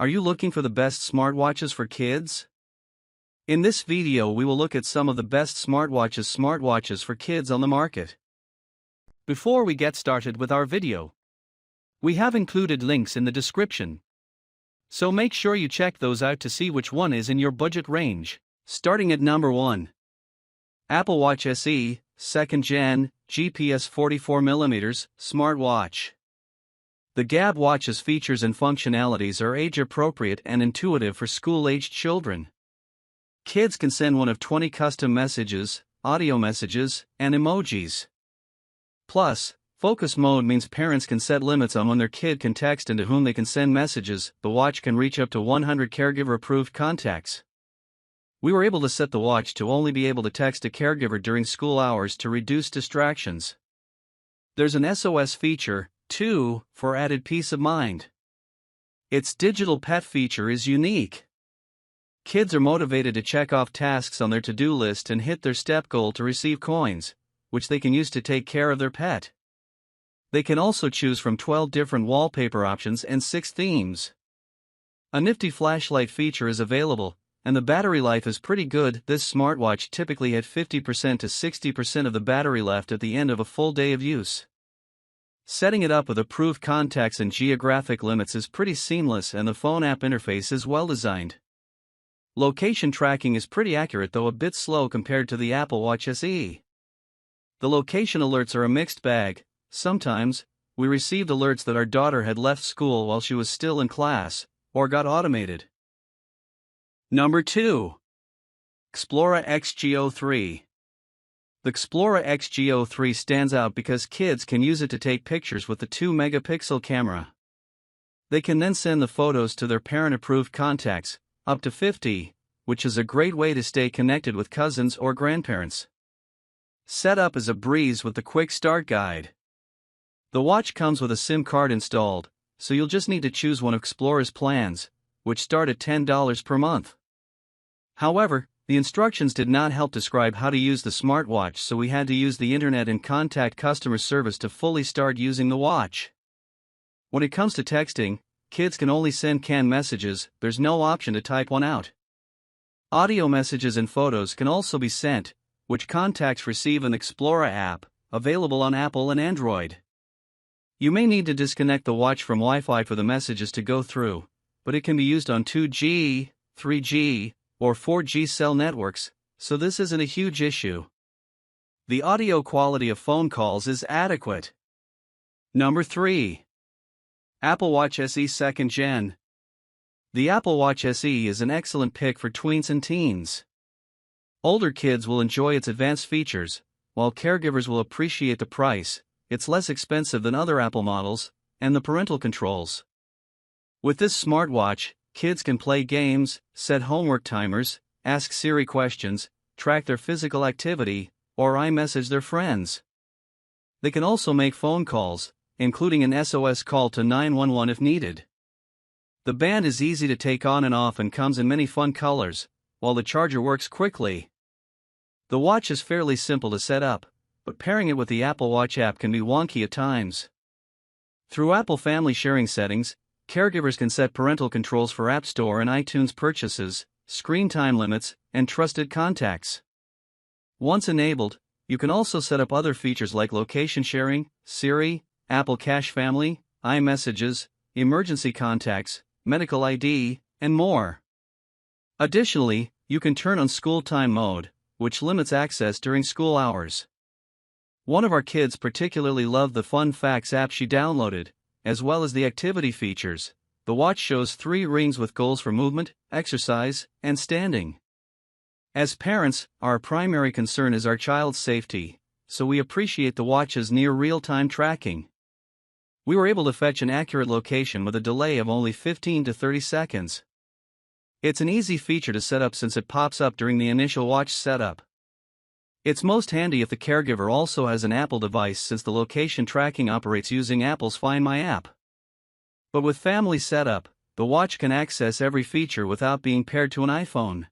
Are you looking for the best smartwatches for kids? In this video we will look at some of the best smartwatches for kids on the market. Before we get started with our video, we have included links in the description. So make sure you check those out to see which one is in your budget range. Starting at number 1. Apple Watch SE, 2nd Gen, GPS 44mm, Smartwatch. The GAB watch's features and functionalities are age-appropriate and intuitive for school-aged children. Kids can send one of 20 custom messages, audio messages, and emojis. Plus, focus mode means parents can set limits on when their kid can text and to whom they can send messages. The watch can reach up to 100 caregiver-approved contacts. We were able to set the watch to only be able to text a caregiver during school hours to reduce distractions. There's an SOS feature, too, for added peace of mind. Its digital pet feature is unique. Kids are motivated to check off tasks on their to-do list and hit their step goal to receive coins, which they can use to take care of their pet. They can also choose from 12 different wallpaper options and 6 themes. A nifty flashlight feature is available, and the battery life is pretty good. This smartwatch typically had 50% to 60% of the battery left at the end of a full day of use. Setting it up with approved contacts and geographic limits is pretty seamless, and the phone app interface is well designed. Location tracking is pretty accurate, though a bit slow compared to the Apple Watch SE. The location alerts are a mixed bag. Sometimes, we received alerts that our daughter had left school while she was still in class, or got automated. Number 2. Xplora XGO3. The Xplora XGO3 stands out because kids can use it to take pictures with the 2-megapixel camera. They can then send the photos to their parent-approved contacts, up to 50, which is a great way to stay connected with cousins or grandparents. Setup is a breeze with the quick start guide. The watch comes with a SIM card installed, so you'll just need to choose one of Xplora's plans, which start at $10 per month. However, the instructions did not help describe how to use the smartwatch, so we had to use the internet and contact customer service to fully start using the watch. When it comes to texting, kids can only send canned messages. There's no option to type one out. Audio messages and photos can also be sent, which contacts receive an Xplora app, available on Apple and Android. You may need to disconnect the watch from Wi-Fi for the messages to go through, but it can be used on 2G, 3G, or 4G cell networks, so this isn't a huge issue. The audio quality of phone calls is adequate. Number 3. Apple Watch SE 2nd Gen. The Apple Watch SE is an excellent pick for tweens and teens. Older kids will enjoy its advanced features, while caregivers will appreciate the price. It's less expensive than other Apple models, and the parental controls. With this smartwatch, kids can play games, set homework timers, ask Siri questions, track their physical activity, or iMessage their friends. They can also make phone calls, including an SOS call to 911 if needed. The band is easy to take on and off and comes in many fun colors, while the charger works quickly. The watch is fairly simple to set up, but pairing it with the Apple Watch app can be wonky at times. Through Apple Family Sharing settings, caregivers can set parental controls for App Store and iTunes purchases, screen time limits, and trusted contacts. Once enabled, you can also set up other features like location sharing, Siri, Apple Cash Family, iMessages, emergency contacts, medical ID, and more. Additionally, you can turn on school time mode, which limits access during school hours. One of our kids particularly loved the Fun Facts app she downloaded, as well as the activity features. The watch shows 3 rings with goals for movement, exercise, and standing. As parents, our primary concern is our child's safety, so we appreciate the watch's near real-time tracking. We were able to fetch an accurate location with a delay of only 15 to 30 seconds. It's an easy feature to set up since it pops up during the initial watch setup. It's most handy if the caregiver also has an Apple device, since the location tracking operates using Apple's Find My app. But with family setup, the watch can access every feature without being paired to an iPhone.